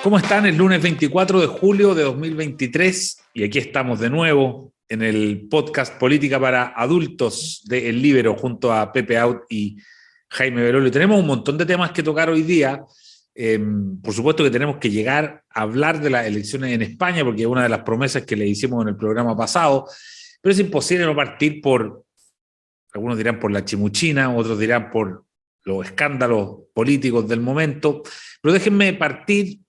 ¿Cómo están? Es lunes 24 de julio de 2023 y aquí estamos de nuevo en el podcast Política para Adultos de El Líbero junto a Pepe Out y Jaime Belolio. Tenemos un montón de temas que tocar hoy día. Por supuesto que tenemos que llegar a hablar de las elecciones en España porque es una de las promesas que le hicimos en el programa pasado, pero es imposible no partir por, algunos dirán por la chimuchina, otros dirán por los escándalos políticos del momento, pero déjenme partir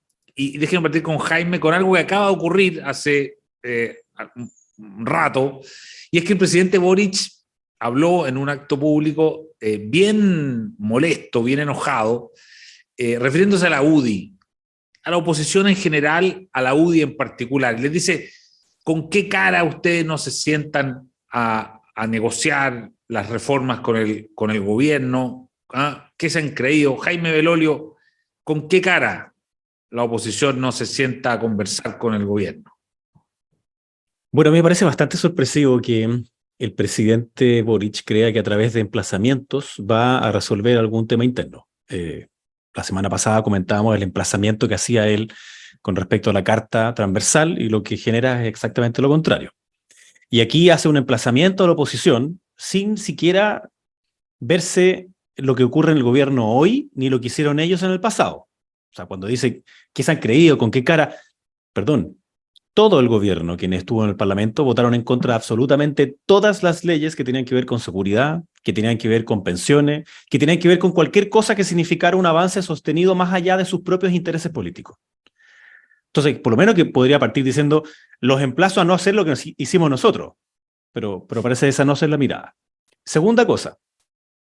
con Jaime con algo que acaba de ocurrir hace un rato, y es que el presidente Boric habló en un acto público bien molesto, bien enojado, refiriéndose a la UDI, a la oposición en general, a la UDI en particular. Les dice, ¿con qué cara ustedes no se sientan a negociar las reformas con el gobierno? ¿Ah? ¿Qué se han creído? Jaime Belolio, ¿con qué cara la oposición no se sienta a conversar con el gobierno? Bueno, a mí me parece bastante sorpresivo que el presidente Boric crea que a través de emplazamientos va a resolver algún tema interno. La semana pasada comentábamos el emplazamiento que hacía él con respecto a la carta transversal y lo que genera es exactamente lo contrario. Y aquí hace un emplazamiento a la oposición sin siquiera verse lo que ocurre en el gobierno hoy ni lo que hicieron ellos en el pasado. O sea, cuando dice qué se han creído, con qué cara, perdón, todo el gobierno, quienes estuvo en el Parlamento, votaron en contra de absolutamente todas las leyes que tenían que ver con seguridad, que tenían que ver con pensiones, que tenían que ver con cualquier cosa que significara un avance sostenido más allá de sus propios intereses políticos. Entonces, por lo menos que podría partir diciendo, los emplazo a no hacer lo que hicimos nosotros, pero parece esa no ser la mirada. Segunda cosa,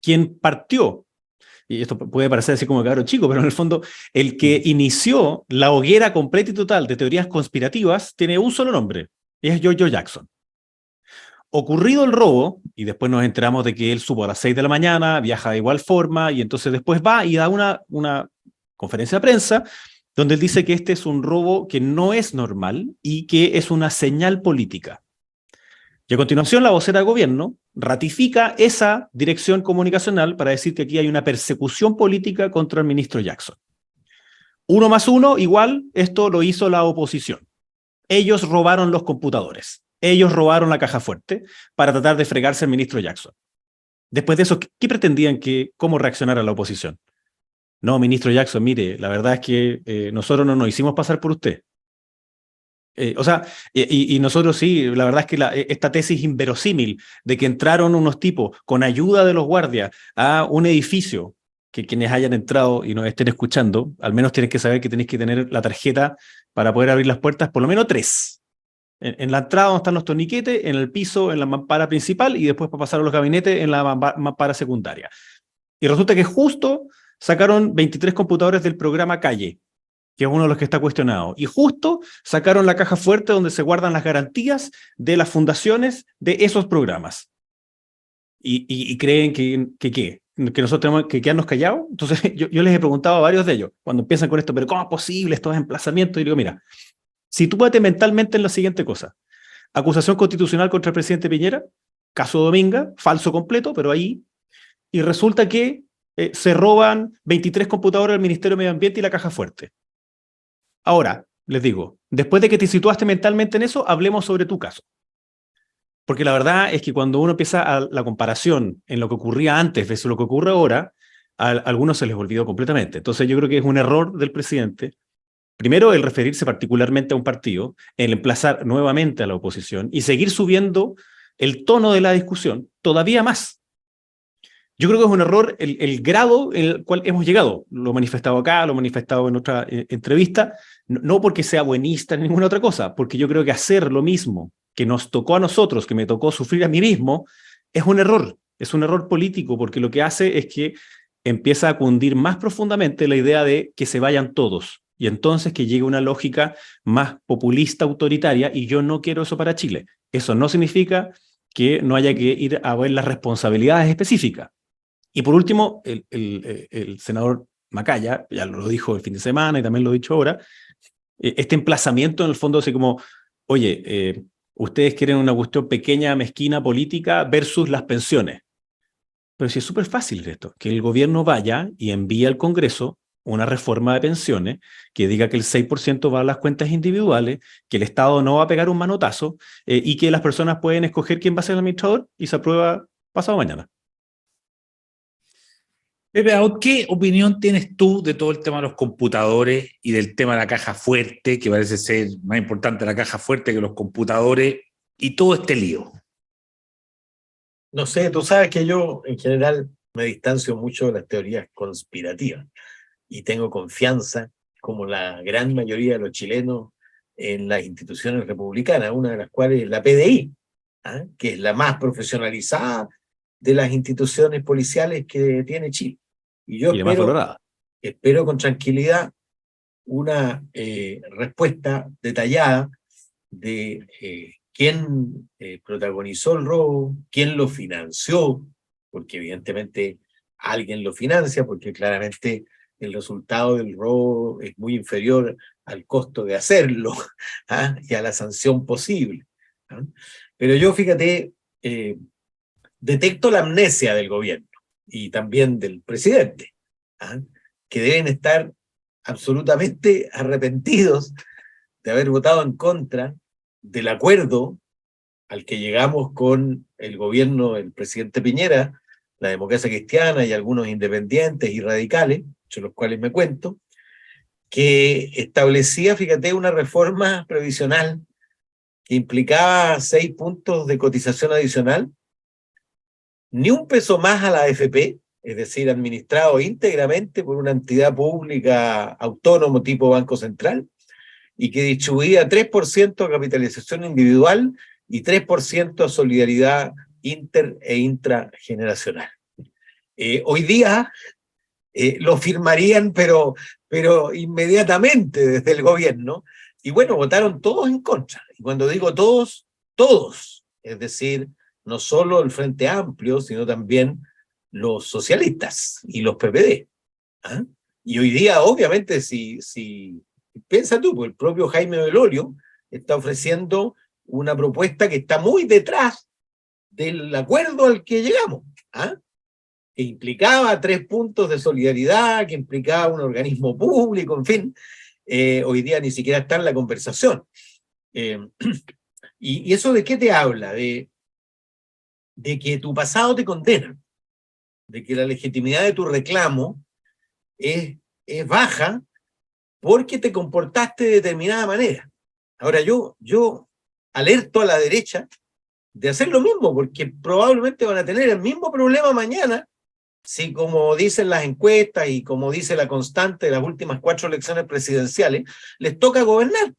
quien partió, y esto puede parecer así como cabro chico, pero en el fondo el que inició la hoguera completa y total de teorías conspirativas tiene un solo nombre, y es George Jackson. Ocurrido el robo, y después nos enteramos de que él supo a las 6 de la mañana, viaja de igual forma, y entonces después va y da una conferencia de prensa donde él dice que este es un robo que no es normal y que es una señal política. Y a continuación la vocera de gobierno ratifica esa dirección comunicacional para decir que aquí hay una persecución política contra el ministro Jackson. 1 más 1 igual, esto lo hizo la oposición. Ellos robaron los computadores, ellos robaron la caja fuerte para tratar de fregarse al ministro Jackson. Después de eso, ¿qué pretendían cómo reaccionara la oposición? No, ministro Jackson, mire, la verdad es que nosotros no nos hicimos pasar por usted. Y nosotros sí, la verdad es que esta tesis inverosímil de que entraron unos tipos con ayuda de los guardias a un edificio, que quienes hayan entrado y nos estén escuchando, al menos tienen que saber que tenéis que tener la tarjeta para poder abrir las puertas, por lo menos 3. En la entrada donde están los torniquetes, en el piso, en la mampara principal y después para pasar a los gabinetes en la mampara secundaria. Y resulta que justo sacaron 23 computadores del programa Calle, que es uno de los que está cuestionado. Y justo sacaron la caja fuerte donde se guardan las garantías de las fundaciones de esos programas. Y creen que nosotros tenemos que quedarnos callados. Entonces yo les he preguntado a varios de ellos, cuando empiezan con esto, pero ¿cómo es posible estos emplazamientos? Y digo, mira, sitúate mentalmente en la siguiente cosa. Acusación constitucional contra el presidente Piñera, caso Dominga, falso completo, pero ahí. Y resulta que se roban 23 computadores del Ministerio de Medio Ambiente y la caja fuerte. Ahora, les digo, después de que te situaste mentalmente en eso, hablemos sobre tu caso. Porque la verdad es que cuando uno empieza la comparación en lo que ocurría antes versus lo que ocurre ahora, a algunos se les olvidó completamente. Entonces yo creo que es un error del presidente, primero el referirse particularmente a un partido, el emplazar nuevamente a la oposición y seguir subiendo el tono de la discusión todavía más. Yo creo que es un error el grado en el cual hemos llegado. Lo he manifestado acá, lo he manifestado en otra entrevista, no porque sea buenista ni ninguna otra cosa, porque yo creo que hacer lo mismo que nos tocó a nosotros, que me tocó sufrir a mí mismo, es un error político, porque lo que hace es que empieza a cundir más profundamente la idea de que se vayan todos, y entonces que llegue una lógica más populista, autoritaria, y yo no quiero eso para Chile. Eso no significa que no haya que ir a ver las responsabilidades específicas. Y por último, el senador Macaya, ya lo dijo el fin de semana y también lo he dicho ahora, este emplazamiento en el fondo así como, oye, ustedes quieren una cuestión pequeña, mezquina, política versus las pensiones. Pero sí es súper fácil esto, que el gobierno vaya y envíe al Congreso una reforma de pensiones que diga que el 6% va a las cuentas individuales, que el Estado no va a pegar un manotazo y que las personas pueden escoger quién va a ser el administrador y se aprueba pasado mañana. Pepe Out, ¿qué opinión tienes tú de todo el tema de los computadores y del tema de la caja fuerte, que parece ser más importante la caja fuerte que los computadores, y todo este lío? No sé, tú sabes que yo en general me distancio mucho de las teorías conspirativas y tengo confianza, como la gran mayoría de los chilenos, en las instituciones republicanas, una de las cuales es la PDI, ¿ah? Que es la más profesionalizada de las instituciones policiales que tiene Chile. Y yo Y la más valorada. espero con tranquilidad una respuesta detallada de quién protagonizó el robo, quién lo financió, porque evidentemente alguien lo financia, porque claramente el resultado del robo es muy inferior al costo de hacerlo, ¿ah? Y a la sanción posible, ¿ah? Pero yo, fíjate, detecto la amnesia del gobierno y también del presidente, ¿ah? Que deben estar absolutamente arrepentidos de haber votado en contra del acuerdo al que llegamos con el gobierno del presidente Piñera, la Democracia Cristiana y algunos independientes y radicales, entre los cuales me cuento, que establecía, fíjate, una reforma previsional que implicaba 6 puntos de cotización adicional, ni un peso más a la AFP, es decir, administrado íntegramente por una entidad pública autónomo tipo Banco Central, y que distribuía 3% a capitalización individual y 3% a solidaridad inter e intrageneracional. Hoy día lo firmarían, pero inmediatamente desde el gobierno, y bueno, votaron todos en contra. Y cuando digo todos, todos, es decir, no solo el Frente Amplio, sino también los socialistas y los PPD. ¿Ah? Y hoy día, obviamente, si piensa tú, pues el propio Jaime Belolio está ofreciendo una propuesta que está muy detrás del acuerdo al que llegamos, ¿ah? Que implicaba 3 puntos de solidaridad, que implicaba un organismo público, en fin, hoy día ni siquiera está en la conversación. ¿Y eso de qué te habla? De que tu pasado te condena, de que la legitimidad de tu reclamo es baja porque te comportaste de determinada manera. Ahora yo alerto a la derecha de hacer lo mismo, porque probablemente van a tener el mismo problema mañana si, como dicen las encuestas y como dice la constante de las últimas 4 elecciones presidenciales, les toca gobernar.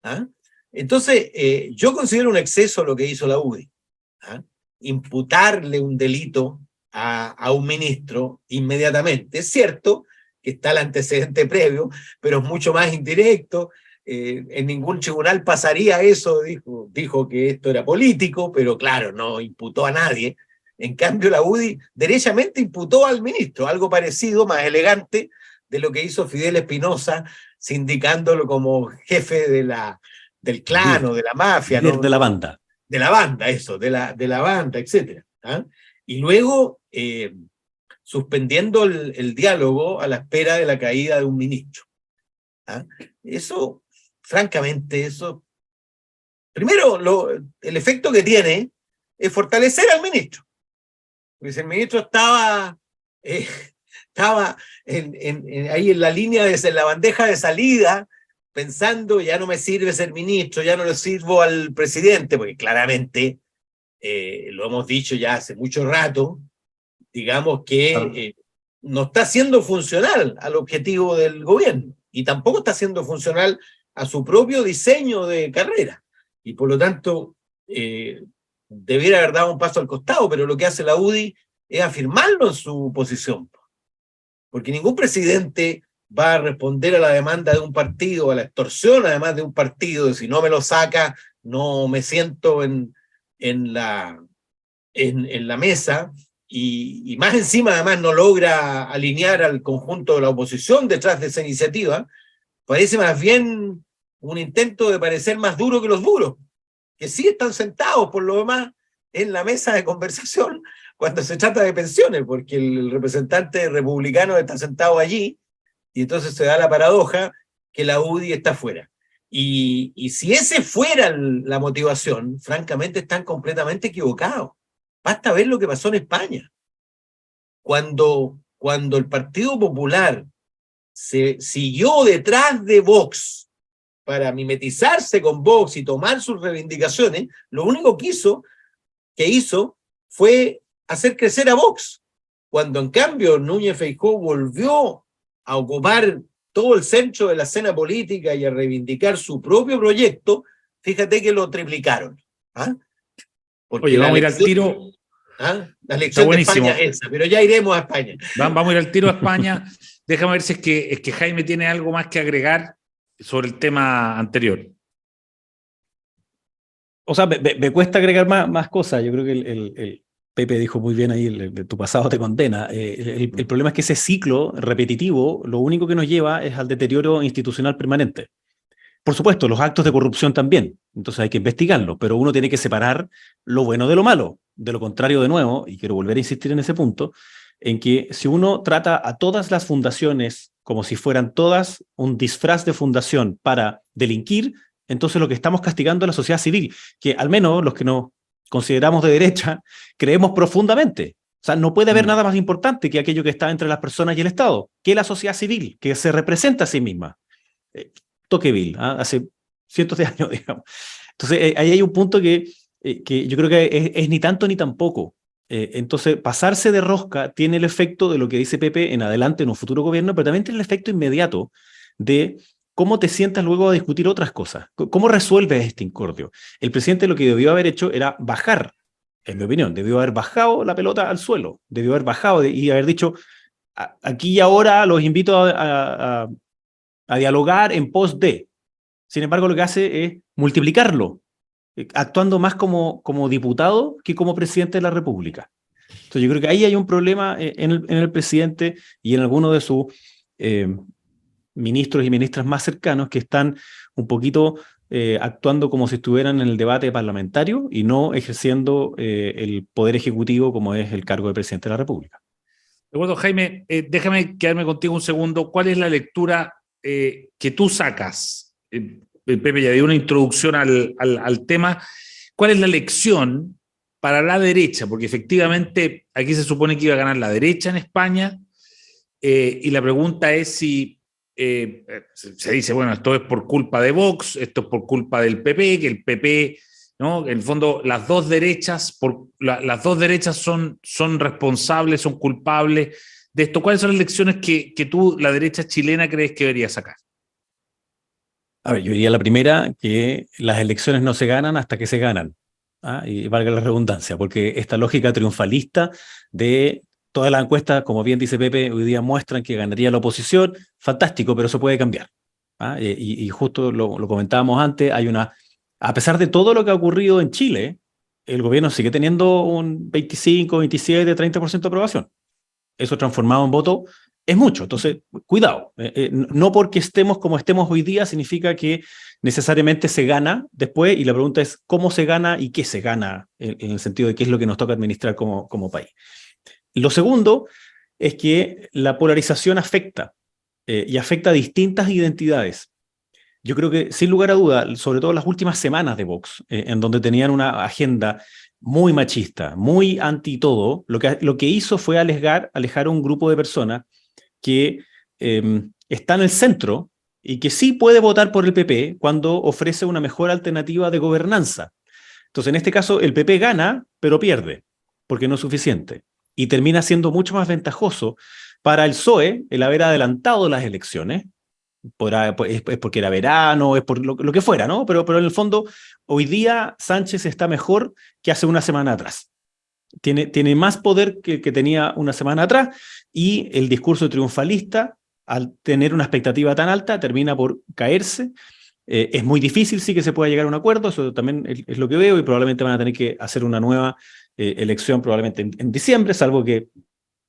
¿Ah? Entonces, yo considero un exceso lo que hizo la UDI. ¿Ah? Imputarle un delito a un ministro inmediatamente. Es cierto que está el antecedente previo, pero es mucho más indirecto. En ningún tribunal pasaría eso, dijo que esto era político, pero claro, no imputó a nadie. En cambio, la UDI derechamente imputó al ministro, algo parecido, más elegante, de lo que hizo Fidel Espinosa, sindicándolo como jefe del clan o de la mafia. Líder ¿no? de la banda. De la banda, eso, de la banda, etc. ¿Ah? Y luego suspendiendo el diálogo a la espera de la caída de un ministro. ¿Ah? Eso, francamente, eso... Primero, el efecto que tiene es fortalecer al ministro. Porque si el ministro estaba ahí en la línea, en la bandeja de salida, pensando, ya no me sirve ser ministro, ya no le sirvo al presidente, porque claramente, lo hemos dicho ya hace mucho rato, digamos que no está siendo funcional al objetivo del gobierno, y tampoco está siendo funcional a su propio diseño de carrera, y por lo tanto, debiera haber dado un paso al costado, pero lo que hace la UDI es afirmarlo en su posición, porque ningún presidente va a responder a la demanda de un partido, a la extorsión además de un partido, de si no me lo saca, no me siento en la mesa, y más encima además no logra alinear al conjunto de la oposición detrás de esa iniciativa. Parece más bien un intento de parecer más duro que los duros, que sí están sentados por lo demás en la mesa de conversación cuando se trata de pensiones, porque el representante republicano está sentado allí y entonces se da la paradoja que la UDI está fuera. Y si ese fuera la motivación, francamente están completamente equivocados. Basta ver lo que pasó en España. Cuando el Partido Popular se siguió detrás de Vox para mimetizarse con Vox y tomar sus reivindicaciones, lo único que hizo fue hacer crecer a Vox. Cuando en cambio Núñez Feijóo volvió a ocupar todo el centro de la escena política y a reivindicar su propio proyecto, fíjate que lo triplicaron. ¿Ah? Porque oye, vamos a ir al tiro. ¿Ah? La lección de España es esa, pero ya iremos a España. Vamos a ir al tiro a España. Déjame ver si es que Jaime tiene algo más que agregar sobre el tema anterior. O sea, me cuesta agregar más cosas. Yo creo que el Pepe dijo muy bien ahí, tu pasado te condena. El problema es que ese ciclo repetitivo lo único que nos lleva es al deterioro institucional permanente. Por supuesto, los actos de corrupción también, entonces hay que investigarlos, pero uno tiene que separar lo bueno de lo malo. De lo contrario, de nuevo, y quiero volver a insistir en ese punto, en que si uno trata a todas las fundaciones como si fueran todas un disfraz de fundación para delinquir, entonces lo que estamos castigando es la sociedad civil, que al menos los que nos consideramos de derecha, creemos profundamente. O sea, no puede haber nada más importante que aquello que está entre las personas y el Estado, que la sociedad civil, que se representa a sí misma. Tocqueville, hace cientos de años, digamos. Entonces, ahí hay un punto que yo creo que es ni tanto ni tampoco. Entonces, pasarse de rosca tiene el efecto de lo que dice Pepe en adelante en un futuro gobierno, pero también tiene el efecto inmediato de cómo te sientas luego a discutir otras cosas. ¿Cómo resuelves este incordio? El presidente lo que debió haber hecho era bajar, en mi opinión, debió haber bajado la pelota al suelo, debió haber bajado y haber dicho, aquí y ahora los invito a dialogar en pos de. Sin embargo, lo que hace es multiplicarlo, actuando más como diputado que como presidente de la República. Entonces yo creo que ahí hay un problema en el presidente y en algunos de sus ministros y ministras más cercanos que están un poquito actuando como si estuvieran en el debate parlamentario y no ejerciendo el poder ejecutivo como es el cargo de presidente de la República. De acuerdo, Jaime, déjame quedarme contigo un segundo. ¿Cuál es la lectura que tú sacas? Pepe ya dio una introducción al tema. ¿Cuál es la lección para la derecha? Porque efectivamente aquí se supone que iba a ganar la derecha en España y la pregunta es si se dice, bueno, esto es por culpa de Vox, esto es por culpa del PP, que el PP, ¿no? En el fondo, las dos derechas son responsables, son culpables de esto. ¿Cuáles son las lecciones que tú, la derecha chilena, crees que debería sacar? A ver, yo diría la primera, que las elecciones no se ganan hasta que se ganan. Y valga la redundancia, porque esta lógica triunfalista de todas las encuestas, como bien dice Pepe, hoy día muestran que ganaría la oposición, fantástico, pero eso puede cambiar. Y justo lo comentábamos antes, a pesar de todo lo que ha ocurrido en Chile, el gobierno sigue teniendo un 25, 27, 30% de aprobación. Eso transformado en voto es mucho. Entonces, cuidado. No porque estemos como estemos hoy día significa que necesariamente se gana después, y la pregunta es cómo se gana y qué se gana, en el sentido de qué es lo que nos toca administrar como país. Lo segundo es que la polarización afecta, y afecta a distintas identidades. Yo creo que, sin lugar a duda, sobre todo las últimas semanas de Vox, en donde tenían una agenda muy machista, muy anti todo, lo que hizo fue alejar a un grupo de personas que está en el centro y que sí puede votar por el PP cuando ofrece una mejor alternativa de gobernanza. Entonces, en este caso, el PP gana, pero pierde, porque no es suficiente. Y termina siendo mucho más ventajoso para el PSOE el haber adelantado las elecciones. Es porque era verano, es por lo que fuera, ¿no? Pero en el fondo, hoy día Sánchez está mejor que hace una semana atrás. Tiene más poder que tenía una semana atrás, y el discurso triunfalista, al tener una expectativa tan alta, termina por caerse. Es muy difícil, sí, que se pueda llegar a un acuerdo, eso también es lo que veo, y probablemente van a tener que hacer una nueva elección probablemente en diciembre, salvo que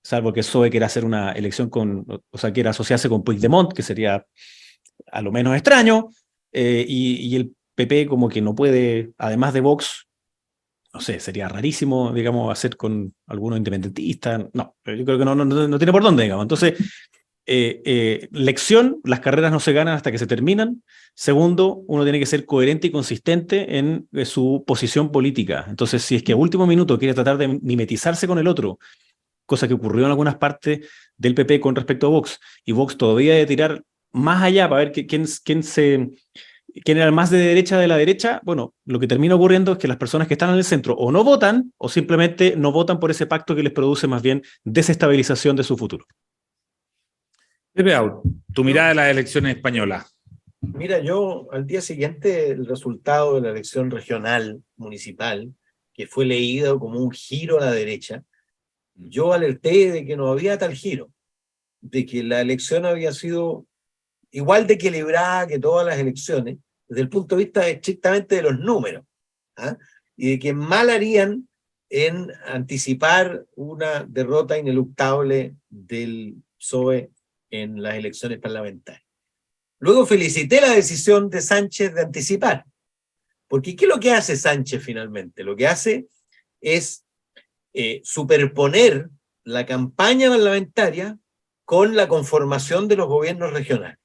PSOE quiera hacer una elección quiera asociarse con Puigdemont, que sería a lo menos extraño, y el PP como que no puede, además de Vox, no sé, sería rarísimo, digamos, hacer con algunos independentistas. No, yo creo que no tiene por dónde, digamos. Entonces, lección, las carreras no se ganan hasta que se terminan. Segundo, uno tiene que ser coherente y consistente en su posición política. Entonces, si es que a último minuto quiere tratar de mimetizarse con el otro, cosa que ocurrió en algunas partes del PP con respecto a Vox, y Vox todavía de tirar más allá para ver quién era el más de derecha de la derecha, bueno, lo que termina ocurriendo es que las personas que están en el centro o no votan o simplemente no votan por ese pacto que les produce más bien desestabilización de su futuro. Pepe Out, tu mirada de las elecciones españolas. Mira, yo al día siguiente el resultado de la elección regional municipal, que fue leído como un giro a la derecha, yo alerté de que no había tal giro, de que la elección había sido igual de equilibrada que todas las elecciones, desde el punto de vista estrictamente de los números, ¿ah? Y de que mal harían en anticipar una derrota ineluctable del PSOE en las elecciones parlamentarias. Luego felicité la decisión de Sánchez de anticipar, porque ¿qué es lo que hace Sánchez finalmente? Lo que hace es superponer la campaña parlamentaria con la conformación de los gobiernos regionales.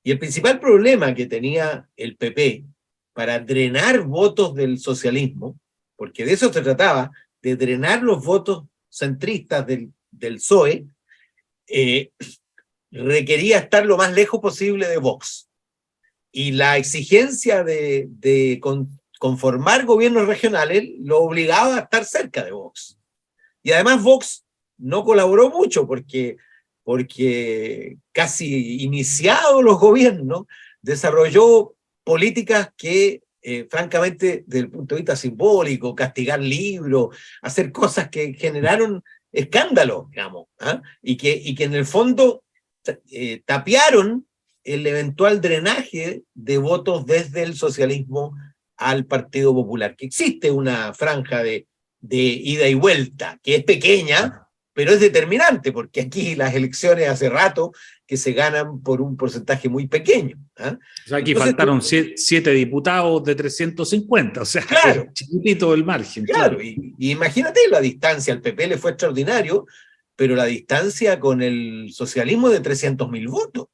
Y el principal problema que tenía el PP para drenar votos del socialismo, porque de eso se trataba, de drenar los votos centristas del PSOE, requería estar lo más lejos posible de Vox. Y la exigencia de conformar gobiernos regionales lo obligaba a estar cerca de Vox. Y además Vox no colaboró mucho porque casi iniciados los gobiernos, desarrolló políticas que, francamente, desde el punto de vista simbólico, castigar libros, hacer cosas que generaron escándalo, digamos, ¿ah? y que en el fondo tapiaron el eventual drenaje de votos desde el socialismo al Partido Popular, que existe una franja de ida y vuelta, que es pequeña, pero es determinante, porque aquí las elecciones hace rato que se ganan por un porcentaje muy pequeño. ¿Ah? O sea, aquí faltaron 7 diputados de 350, o sea, claro, chiquitito el margen. Claro, y imagínate la distancia, al PP le fue extraordinario, pero la distancia con el socialismo es de 300.000 votos,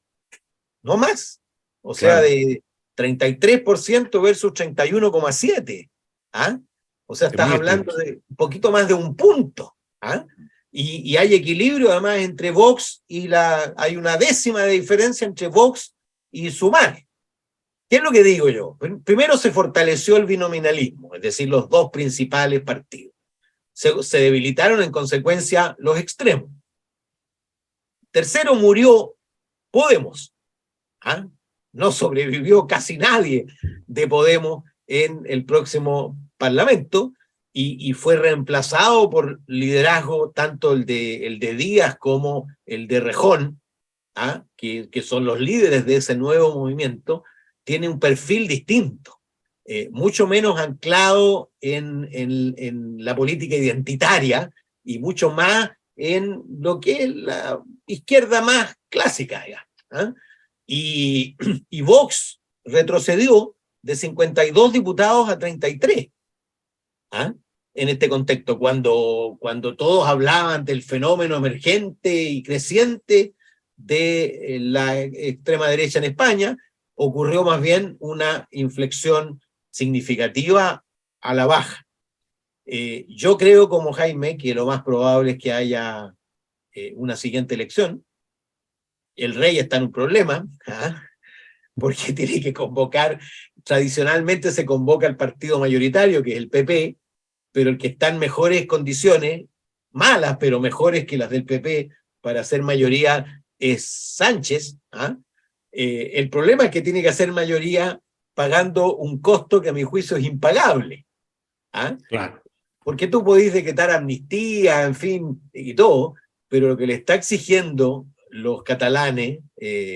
no más. O sea, de 33% versus 31,7%. ¿Ah? O sea, estás hablando de un poquito más de un punto. ¿Ah? Y hay equilibrio además entre Vox y hay una décima de diferencia entre Vox y Sumar. ¿Qué es lo que digo yo? Primero se fortaleció el binominalismo, es decir, los dos principales partidos. Se debilitaron en consecuencia los extremos. Tercero, murió Podemos. ¿Ah? No sobrevivió casi nadie de Podemos en el próximo Parlamento y fue reemplazado por liderazgo tanto el de Díaz como el de Rejón, ¿ah? que son los líderes de ese nuevo movimiento. Tiene un perfil distinto, mucho menos anclado en la política identitaria y mucho más en lo que es la izquierda más clásica. ¿Ah? Y Vox retrocedió de 52 diputados a 33. ¿Ah? En este contexto, cuando todos hablaban del fenómeno emergente y creciente de la extrema derecha en España, ocurrió más bien una inflexión significativa a la baja. Yo creo, como Jaime, que lo más probable es que haya una siguiente elección. El rey está en un problema, ¿ah? Porque tiene que convocar, tradicionalmente se convoca el partido mayoritario, que es el PP, pero el que está en mejores condiciones, malas, pero mejores que las del PP, para hacer mayoría es Sánchez. ¿Ah? El problema es que tiene que hacer mayoría pagando un costo que a mi juicio es impagable. ¿Ah? Claro. Porque tú podés decretar amnistía, en fin, y todo, pero lo que le está exigiendo los catalanes,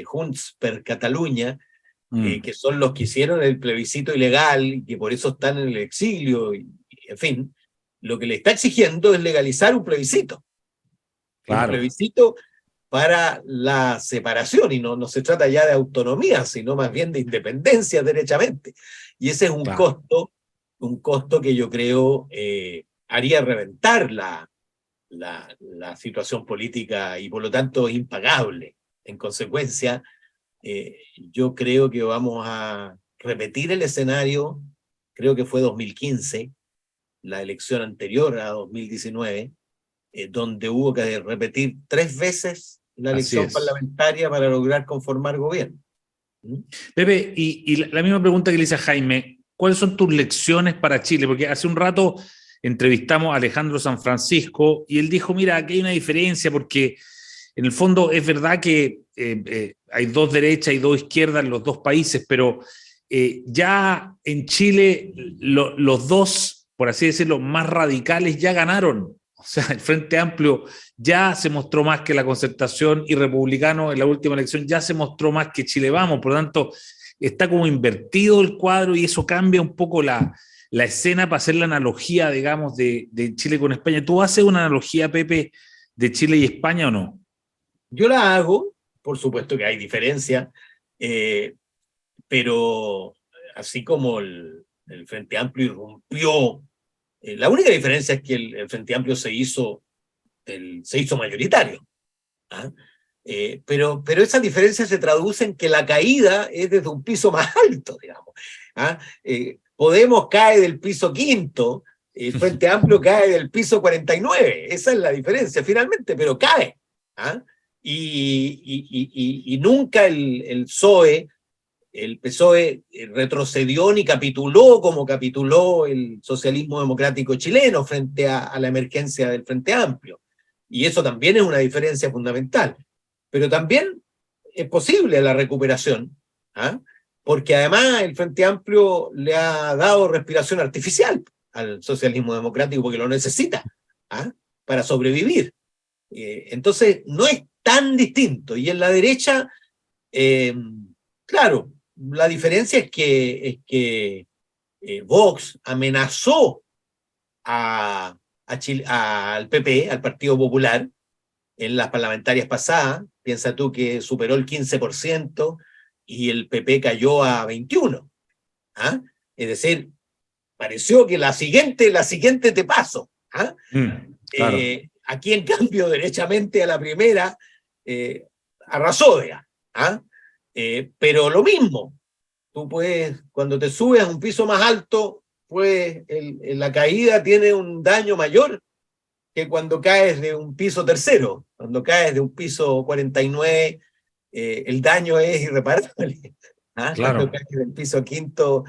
Junts per Catalunya, que son los que hicieron el plebiscito ilegal y que por eso están en el exilio, en fin, lo que le está exigiendo es legalizar un plebiscito. Claro. Un plebiscito para la separación, y no se trata ya de autonomía, sino más bien de independencia derechamente. Y ese es un costo que yo creo haría reventar la situación política y por lo tanto impagable. En consecuencia, yo creo que vamos a repetir el escenario, creo que fue 2015, la elección anterior a 2019, donde hubo que repetir 3 veces la elección parlamentaria para lograr conformar gobierno. Pepe, y la misma pregunta que le hice a Jaime, ¿cuáles son tus lecciones para Chile? Porque hace un rato entrevistamos a Alejandro San Francisco y él dijo, mira, aquí hay una diferencia porque en el fondo es verdad que hay 2 derechas y 2 izquierdas en los 2 países, pero ya en Chile los 2, por así decirlo, más radicales ya ganaron. O sea, el Frente Amplio ya se mostró más que la Concertación y Republicano en la última elección ya se mostró más que Chile Vamos. Por lo tanto, está como invertido el cuadro y eso cambia un poco la escena para hacer la analogía, digamos, de Chile con España. ¿Tú haces una analogía, Pepe, de Chile y España o no? Yo la hago, por supuesto que hay diferencias, pero así como el Frente Amplio irrumpió, la única diferencia es que el Frente Amplio se hizo mayoritario. ¿Ah? Pero esa diferencia se traduce en que la caída es desde un piso más alto, digamos. ¿Ah? Podemos cae del piso 5º, el Frente Amplio cae del piso 49, esa es la diferencia finalmente, pero cae. ¿Ah? Y nunca el PSOE retrocedió ni capituló como capituló el socialismo democrático chileno frente a la emergencia del Frente Amplio. Y eso también es una diferencia fundamental. Pero también es posible la recuperación, ¿ah? Porque además el Frente Amplio le ha dado respiración artificial al socialismo democrático porque lo necesita, ¿ah? Para sobrevivir. Entonces no es tan distinto. Y en la derecha, claro, la diferencia es que Vox amenazó al PP, al Partido Popular, en las parlamentarias pasadas. Piensa tú que superó el 15% y el PP cayó a 21%. ¿Ah? Es decir, pareció que la siguiente te paso. ¿Ah? Claro. Aquí, en cambio, derechamente a la primera, arrasó, ¿ah? Pero lo mismo, tú puedes, cuando te subes a un piso más alto, pues la caída tiene un daño mayor que cuando caes de un piso tercero. Cuando caes de un piso 49, el daño es irreparable. ¿Ah? Claro. Cuando caes del piso 5,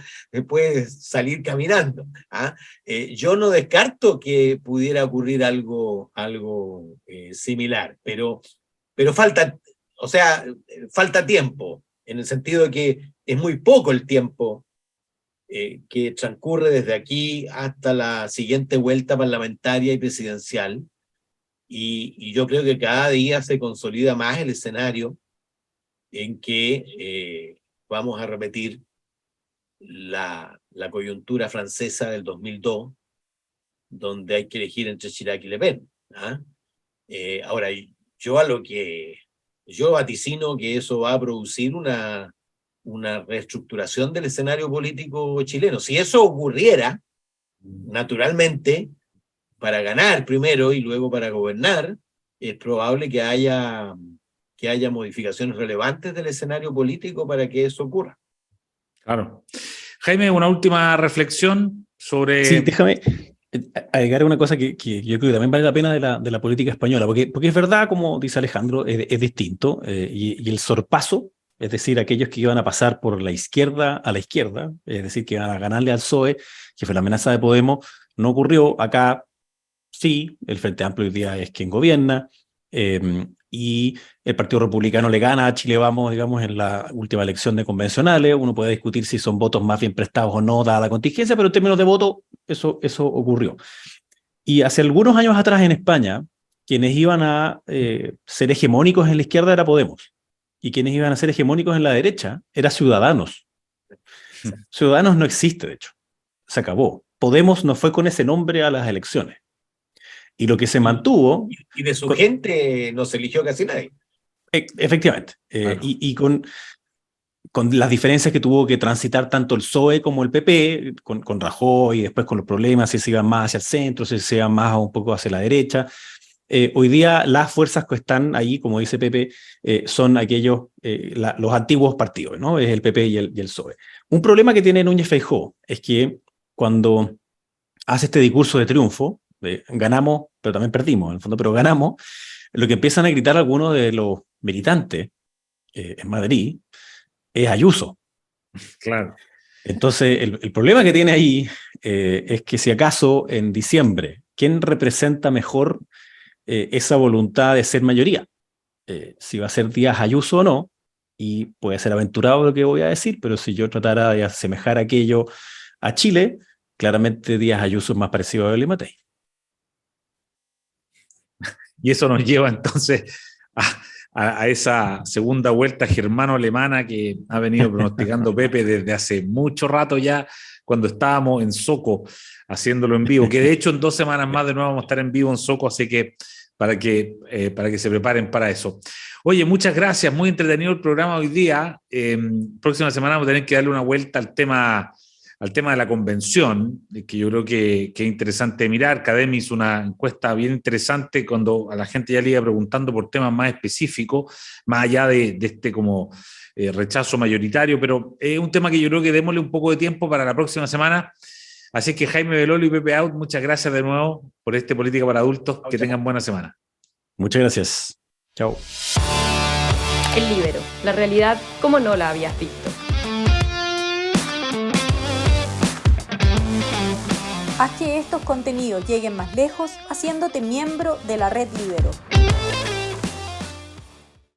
puedes salir caminando. ¿Ah? Yo no descarto que pudiera ocurrir algo similar, pero falta, o sea, falta tiempo, en el sentido de que es muy poco el tiempo que transcurre desde aquí hasta la siguiente vuelta parlamentaria y presidencial, y yo creo que cada día se consolida más el escenario en que vamos a repetir la coyuntura francesa del 2002, donde hay que elegir entre Chirac y Le Pen. ¿Ah? Ahora, yo vaticino que eso va a producir una reestructuración del escenario político chileno. Si eso ocurriera, naturalmente, para ganar primero y luego para gobernar, es probable que haya modificaciones relevantes del escenario político para que eso ocurra. Claro. Jaime, una última reflexión sobre... Sí, déjame agregar una cosa que yo creo que también vale la pena de la política española, porque es verdad, como dice Alejandro, es distinto, y el sorpaso, es decir, aquellos que iban a pasar por la izquierda a la izquierda, es decir, que iban a ganarle al PSOE, que fue la amenaza de Podemos, no ocurrió. Acá sí, el Frente Amplio hoy día es quien gobierna, y el Partido Republicano le gana a Chile Vamos, digamos, en la última elección de convencionales. Uno puede discutir si son votos más bien prestados o no, dada la contingencia, pero en términos de voto, eso ocurrió. Y hace algunos años atrás en España, quienes iban a ser hegemónicos en la izquierda era Podemos, y quienes iban a ser hegemónicos en la derecha era Ciudadanos. Ciudadanos no existe, de hecho. Se acabó. Podemos no fue con ese nombre a las elecciones. Y lo que se mantuvo... Y de su gente no se eligió casi nadie. Efectivamente. Claro. Y con las diferencias que tuvo que transitar tanto el PSOE como el PP, con Rajoy, y después con los problemas, si se iban más hacia el centro, si se iban más un poco hacia la derecha. hoy día las fuerzas que están ahí, como dice Pepe, son aquellos, los antiguos partidos, ¿no? Es el PP y el PSOE. Un problema que tiene Núñez Feijóo es que cuando hace este discurso de triunfo, ganamos, pero también perdimos, en el fondo, pero ganamos, lo que empiezan a gritar algunos de los militantes en Madrid es Ayuso. Claro. Entonces, el problema que tiene ahí es que si acaso en diciembre, ¿quién representa mejor esa voluntad de ser mayoría? Si va a ser Díaz Ayuso o no, y puede ser aventurado lo que voy a decir, pero si yo tratara de asemejar aquello a Chile, claramente Díaz Ayuso es más parecido a Evelyn Matei. Y eso nos lleva entonces a esa segunda vuelta germano-alemana que ha venido pronosticando Pepe desde hace mucho rato ya, cuando estábamos en Soco haciéndolo en vivo, que de hecho en 2 semanas más de nuevo vamos a estar en vivo en Soco, así que para que se preparen para eso. Oye, muchas gracias, muy entretenido el programa hoy día. Próxima semana vamos a tener que darle una vuelta al tema de la convención, que yo creo que es interesante mirar. Cademi hizo una encuesta bien interesante cuando a la gente ya le iba preguntando por temas más específicos, más allá de este como rechazo mayoritario, pero es un tema que yo creo que démosle un poco de tiempo para la próxima semana. Así que Jaime Belolo y Pepe Out, muchas gracias de nuevo por este Política para Adultos. Que tengan buena semana. Muchas gracias. Chao. El Líbero, la realidad como no la habías visto. Haz que estos contenidos lleguen más lejos haciéndote miembro de la Red Líbero.